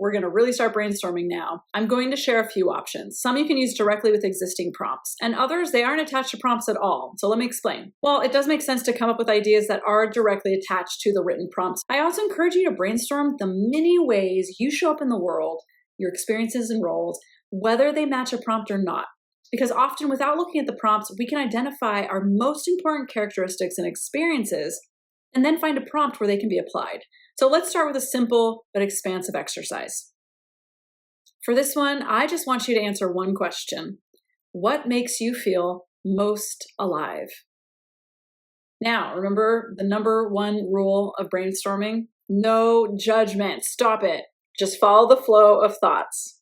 we're going to really start brainstorming now. I'm going to share a few options. Some you can use directly with existing prompts, and others, they aren't attached to prompts at all. So let me explain. Well, it does make sense to come up with ideas that are directly attached to the written prompts. I also encourage you to brainstorm the many ways you show up in the world, your experiences and roles, whether they match a prompt or not. Because often without looking at the prompts, we can identify our most important characteristics and experiences and then find a prompt where they can be applied. So let's start with a simple but expansive exercise. For this one, I just want you to answer one question. What makes you feel most alive? Now, remember the number one rule of brainstorming? No judgment. Stop it. Just follow the flow of thoughts.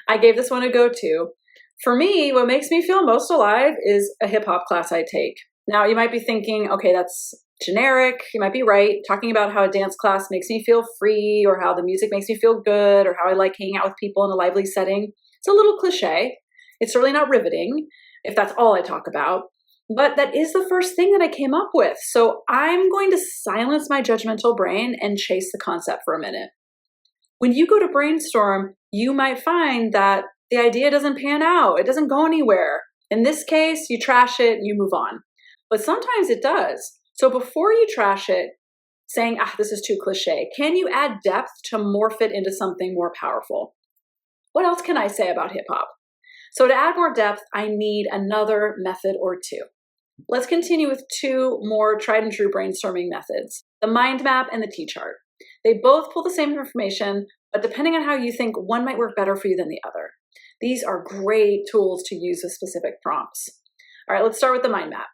I gave this one a go-to. For me, what makes me feel most alive is a hip hop class I take. Now, you might be thinking, okay, that's generic. You might be right. Talking about how a dance class makes me feel free, or how the music makes me feel good, or how I like hanging out with people in a lively setting. It's a little cliche. It's certainly not riveting, if that's all I talk about. But that is the first thing that I came up with. So I'm going to silence my judgmental brain and chase the concept for a minute. When you go to brainstorm, you might find that the idea doesn't pan out. It doesn't go anywhere. In this case, you trash it and you move on. But sometimes it does. So before you trash it, saying, this is too cliche, can you add depth to morph it into something more powerful? What else can I say about hip hop? So to add more depth, I need another method or two. Let's continue with two more tried and true brainstorming methods, the mind map and the T-chart. They both pull the same information, but depending on how you think, one might work better for you than the other. These are great tools to use with specific prompts. All right, let's start with the mind map.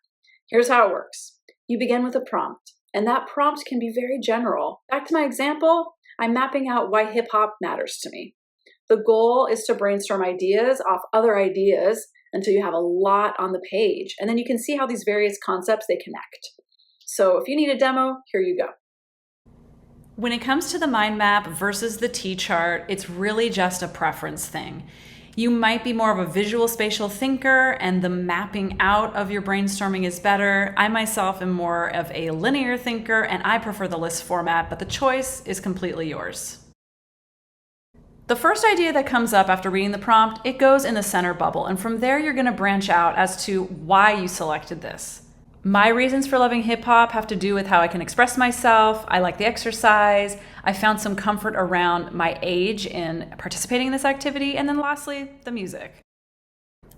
Here's how it works. You begin with a prompt, and that prompt can be very general. Back to my example, I'm mapping out why hip hop matters to me. The goal is to brainstorm ideas off other ideas until you have a lot on the page, and then you can see how these various concepts, they connect. So if you need a demo, here you go. When it comes to the mind map versus the T-chart, it's really just a preference thing. You might be more of a visual spatial thinker and the mapping out of your brainstorming is better. I myself am more of a linear thinker and I prefer the list format, but the choice is completely yours. The first idea that comes up after reading the prompt, it goes in the center bubble, and from there you're going to branch out as to why you selected this. My reasons for loving hip hop have to do with how I can express myself. I like the exercise. I found some comfort around my age in participating in this activity. And then lastly, the music.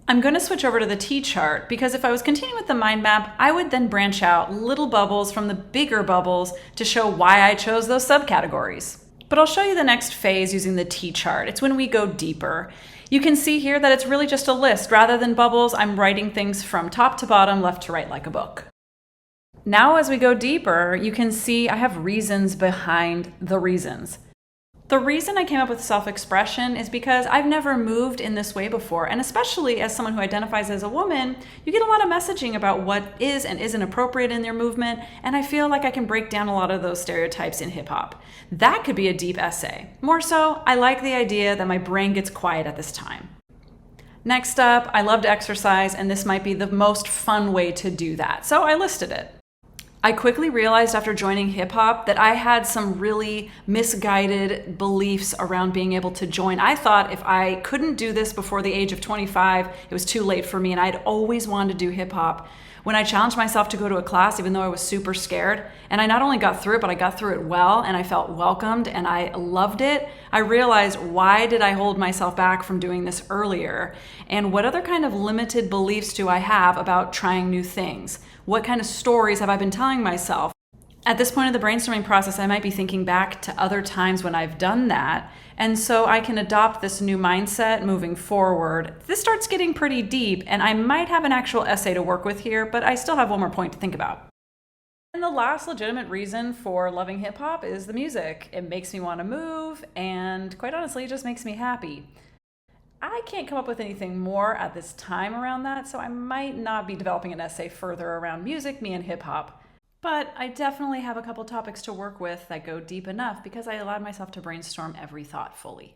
I'm going to switch over to the T-chart because if I was continuing with the mind map, I would then branch out little bubbles from the bigger bubbles to show why I chose those subcategories. But I'll show you the next phase using the T-chart. It's when we go deeper. You can see here that it's really just a list. Rather than bubbles, I'm writing things from top to bottom, left to right like a book. Now as we go deeper, you can see I have reasons behind the reasons. The reason I came up with self-expression is because I've never moved in this way before, and especially as someone who identifies as a woman, you get a lot of messaging about what is and isn't appropriate in their movement, and I feel like I can break down a lot of those stereotypes in hip-hop. That could be a deep essay. More so, I like the idea that my brain gets quiet at this time. Next up, I love to exercise, and this might be the most fun way to do that, so I listed it. I quickly realized after joining hip hop that I had some really misguided beliefs around being able to join. I thought if I couldn't do this before the age of 25, it was too late for me, and I'd always wanted to do hip hop. When I challenged myself to go to a class, even though I was super scared, and I not only got through it, but I got through it well, and I felt welcomed, and I loved it, I realized, why did I hold myself back from doing this earlier? And what other kind of limited beliefs do I have about trying new things? What kind of stories have I been telling myself? At this point of the brainstorming process, I might be thinking back to other times when I've done that, and so I can adopt this new mindset moving forward. This starts getting pretty deep, and I might have an actual essay to work with here, but I still have one more point to think about. And the last legitimate reason for loving hip hop is the music. It makes me want to move, and quite honestly, it just makes me happy. I can't come up with anything more at this time around that, so I might not be developing an essay further around music, me, and hip hop. But I definitely have a couple topics to work with that go deep enough because I allowed myself to brainstorm every thought fully.